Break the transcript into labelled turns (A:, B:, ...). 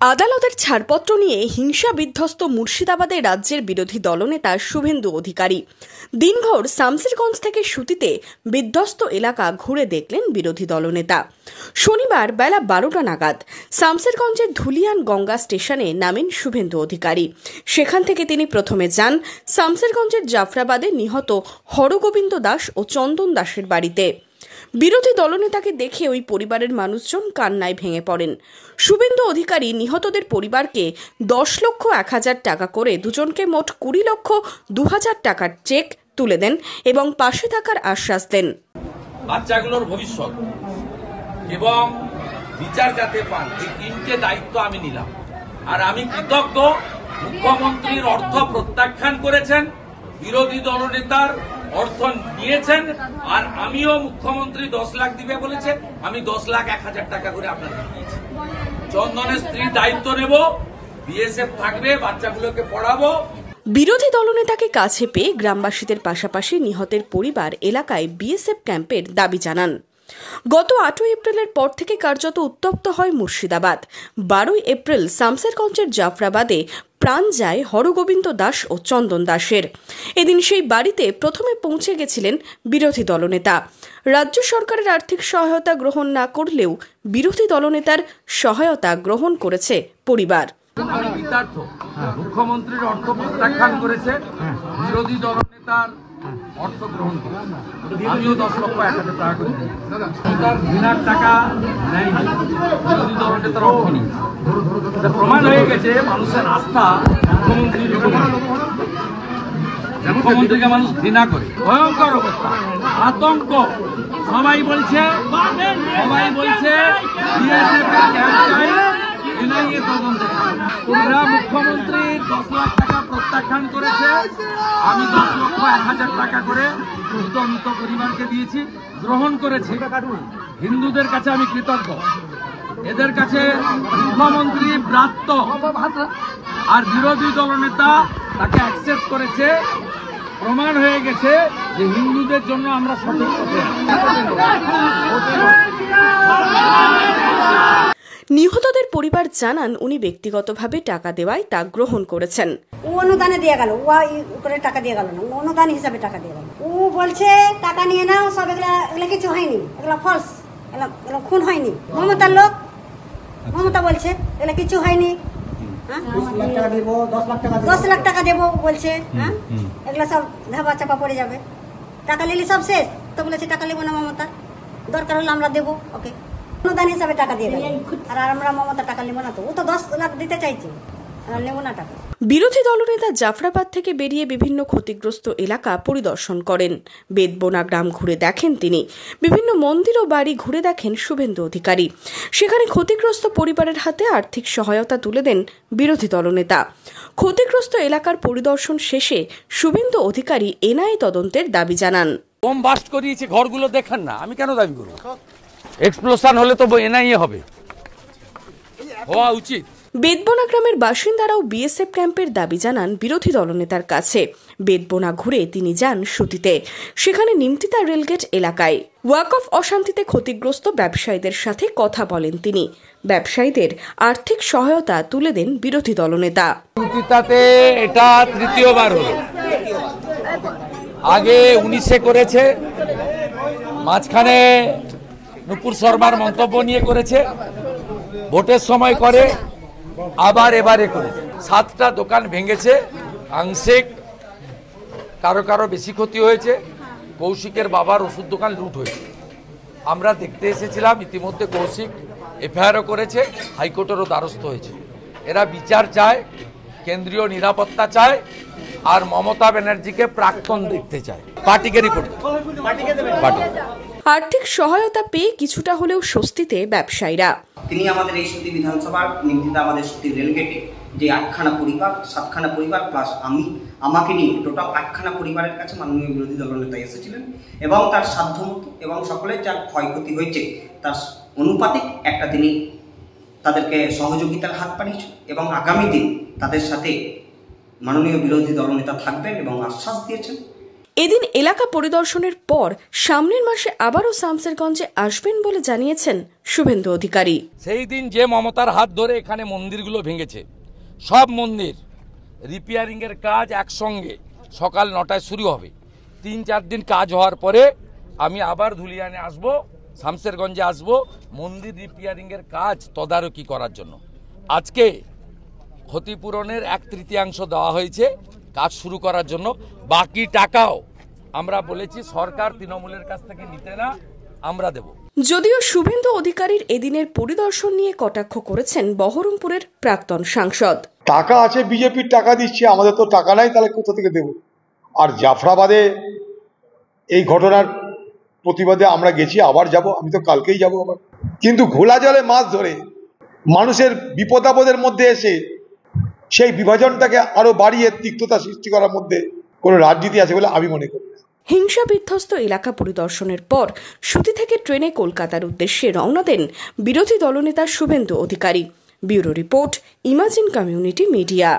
A: আদালতের ছাড়পত্র নিয়ে হিংসা বিধ্বস্ত মুর্শিদাবাদের রাজ্যের বিরোধী দলনেতা শুভেন্দু অধিকারী। দিনভর শামসেরগঞ্জ থেকে সুতিতে বিধ্বস্ত এলাকা ঘুরে দেখলেন বিরোধী দলনেতা। শনিবার বেলা 12টা নাগাদ শামসেরগঞ্জের ধুলিয়ান গঙ্গা স্টেশনে নামেন শুভেন্দু অধিকারী। সেখান থেকে তিনি প্রথমে যান শামসেরগঞ্জের জাফরাবাদে নিহত হরগোবিন্দ দাস ও চন্দন দাসের বাড়িতে। বিরোধী দলনেতাকে দেখে ওই পরিবারের মানুষজন কান্নায় ভেঙে পড়েন। শুভেন্দু অধিকারী নিহতদের পরিবারকে 10,01,000 টাকা করে দুজনকে মোট 20,02,000 টাকার চেক তুলে দেন এবং পাশে থাকার আশ্বাস দেন।
B: বাচ্চাগুলোর ভবিষ্যৎ এবং বিচার যাতে পান, এই তিনটে দায়িত্ব আমি নিলাম। আর আমি কৃতজ্ঞ, মুখ্যমন্ত্রীর অর্থ প্রত্যাখ্যান করেছেন, বিরোধী দলনেতার অর্থ নিয়েছেন, আর আমিও মুখ্যমন্ত্রী 10 লাখ দিবে বলেছে, আমি 10,01,000 টাকা করে আপনাদের দিয়েছি। চন্দনের স্ত্রীর দায়িত্ব নেব, বিএসএফ থাকবে, বাচ্চাগুলোকে পড়াবো।
A: বিরোধী দলনেতাকে কাছে পেয়ে গ্রামবাসীদের পাশাপাশি নিহতের পরিবার এলাকায় বিএসএফ ক্যাম্পের দাবি জানান। গত 8 এপ্রিলের পর থেকে কার্যত উত্তপ্ত হয় মুর্শিদাবাদ। 12 এপ্রিল শামসেরগঞ্জের জাফরাবাদে প্রাণ যায় হরগোবিন্দ দাস ও চন্দন দাসের। এদিন সেই বাড়িতে প্রথমে পৌঁছে গেছিলেন বিরোধী দলনেতা। রাজ্য সরকারের আর্থিক সহায়তা গ্রহণ না করলেও বিরোধী দলনেতার সহায়তা গ্রহণ করেছে পরিবার।
B: আমি কৃতার্থ, মুখ্যমন্ত্রীর অর্থ প্রত্যাখ্যান করেছে, বিরোধী দলনেতার অর্থ গ্রহণ করেছে। আমিও 10,01,000 টাকা করে ঘৃণার টাকা নেয়নি, বিরোধী দলনেতার অর্থ নিয়েছে। প্রমাণ হয়ে গেছে মানুষের আস্থা মুখ্যমন্ত্রীর উপর। মুখ্যমন্ত্রীকে মানুষ ঘৃণা করে। ভয়ঙ্কর অবস্থা, আতঙ্ক। সবাই বলছে মুখ্যমন্ত্রী 10 লাখ টাকা প্রত্যাখ্যান করেছে, আমি 10,01,000 টাকা করে মৃত পরিবারকে দিয়েছি, গ্রহণ করেছে। হিন্দুদের কাছে আমি কৃতজ্ঞ, এদের কাছে মুখ্যমন্ত্রী ব্রাত্য, আর বিরোধী দলনেতা তাকে অ্যাকসেপ্ট করেছে। প্রমাণ হয়ে গেছে যে হিন্দুদের জন্য আমরা সঠিক পথে।
A: নিহতদের পরিবার জানান উনি ব্যক্তিগতভাবে টাকা দেওয়ায় তা গ্রহণ করেছেন।
C: ও অনুদানে দিয়ে গেল, করে টাকা দিয়ে গেল না, অনুদান হিসাবে টাকা দিয়ে গেল। ও বলছে টাকা নিয়ে নাও, সব এগুলা কিছু হয়নি, এগুলা ফলস, এগুলা খুন হয়নি। মমতার লোক, মমতা বলছে এগুলা কিছু হয়নি, 10 লাখ টাকা দেবো বলছে। হ্যাঁ, এগুলা সব ধাপা চাপা পড়ে যাবে, টাকা নিলে সব শেষ। তো বলেছে টাকা নেবো না মমতা, দরকার হলে আমরা দেবো, ওকে। অনুদান হিসাবে টাকা দিয়ে গেল, আর আমরা মমতা টাকা নেবো না। তো ও তো 10 লাখ দিতে চাইছে, নেবো না টাকা।
A: বিরোধী দলনেতা জাফরাবাদ থেকে বেরিয়ে বিভিন্ন ক্ষতিগ্রস্ত এলাকা পরিদর্শন করেন। বেদবোনা গ্রাম ঘুরে দেখেন তিনি। বিভিন্ন মন্দির ও বাড়ি ঘুরে দেখেন শুভেন্দু অধিকারী। সেখানে ক্ষতিগ্রস্ত পরিবারের হাতে আর্থিক সহায়তা তুলে দেন বিরোধী দলনেতা। ক্ষতিগ্রস্ত এলাকার পরিদর্শন শেষে শুভেন্দু অধিকারী এনআইএ তদন্তের দাবি জানান।
B: বোম বাস্ট করিয়েছে, ঘরগুলো দেখান না, আমি কেন দাবি করব? এক্সপ্লোশন হলে তো এনআইএ হবে, হওয়া উচিত।
A: বেদবোনা গ্রামের বাসিন্দারাও বিএসএফ ক্যাম্পের দাবি জানান বিরোধী দলনেতার কাছে। বেদবোনা ঘুরে তিনি যান সুতিতে। সেখানে নিমতিতা রেলগেট এলাকায় ওয়াকফ অশান্তিতে ক্ষতিগ্রস্ত ব্যবসায়ীদের সাথে কথা বলেন তিনি। ব্যবসায়ীদের আর্থিক সহায়তা তুলে দেন বিরোধী দলনেতা।
B: নিমতিতাতে এটা তৃতীয়বার হলো, আগে 19-এ করেছে, মাঝখানে নুপুর শর্মার মন্তব্য নিয়ে করেছে, ভোটের সময় করে, আবার এবারে করে। 7টা দোকান ভেঙেছে, আংশিক কারো বেশি ক্ষতি হয়েছে। কৌশিকের বাবার ওষুধ দোকান লুট হয়েছে, আমরা দেখতে এসেছিলাম। ইতিমধ্যে কৌশিক এফআইআরও করেছে, হাইকোর্টেরও দ্বারস্থ হয়েছে। এরা বিচার চায়, কেন্দ্রীয় নিরাপত্তা চায়, আর মমতা ব্যানার্জিকে প্রাক্তন দেখতে চায়। পার্টিকে রিপোর্ট পার্টি।
A: আর্থিক সহায়তা পেয়ে কিছুটা হলেও স্বস্তিতে ব্যবসায়ীরা।
D: তিনি আমাদের এই সুতি বিধানসভার নিমতিতা আমাদের সুতি রেলগেটে যে 8খানা পরিবার, 7খানা পরিবার প্লাস আমাকে নিয়ে টোটাল 8খানা পরিবারের কাছে মাননীয় বিরোধী দলনেতা এসেছিলেন এবং তার সাধ্যমতো এবং সকলের যা ক্ষয়ক্ষতি হয়েছে তার অনুপাতিক একটা তিনি তাদেরকে সহযোগিতার হাত বাড়িয়েছেন এবং আগামী দিন তাদের সাথে মাননীয় বিরোধী দলনেতা থাকবেন এবং আশ্বাস দিয়েছেন।
A: এদিন এলাকা পরিদর্শনের পর সামনের মাসে আবারও শামসেরগঞ্জে আসবেন বলে জানিয়েছেন শুভেন্দু অধিকারী।
B: সেই দিন যে মমতার হাত ধরে এখানে মন্দিরগুলো ভেঙেছে, সব মন্দির রিপেয়ারিং এর কাজ একসঙ্গে সকাল 9টায় শুরু হবে। 3-4 দিন কাজ হওয়ার পরে আমি আবার ধুলিয়ানে আসব, শামসেরগঞ্জে আসব মন্দির রিপেয়ারিং এর কাজ তদারকি করার জন্য। আজকে ক্ষতিপূরণের 1/3 দেওয়া হয়েছে কাজ শুরু করার জন্য। বাকি টাকাও আমরা বলেছি সরকার তৃণমূলের কাছ থেকে নিতে না, আমরা দেব।
A: যদিও শুভেন্দু অধিকারীর এদিনের পরিদর্শন নিয়ে কটাক্ষ করেছেন বহরমপুরের প্রাক্তন সাংসদ।
E: টাকা আছে, বিজেপির টাকা দিচ্ছে, আমাদের তো টাকা নাই, তাহলে কোথা থেকে দেব? আর জাফরাবাদে এই ঘটনার প্রতিবাদে আমরা গেছি, আবার যাব, আমি তো কালকেই যাব আবার। কিন্তু ঘোলা জলে মাছ ধরে মানুষের বিপদ আপদের মধ্যে এসে সেই বিভাজনটাকে আরো বাড়িয়ে তিক্ততা সৃষ্টি করার মধ্যে কোনো রাজনীতি আছে বলে আমি মনে করি।
A: হিংসা বিধ্বস্ত এলাকা পরিদর্শনের পর সুতি থেকে ট্রেনে কলকাতার উদ্দেশ্যে রওনা দেন বিরোধী দলনেতা Suvendu Adhikari. Bureau report, imagine community media.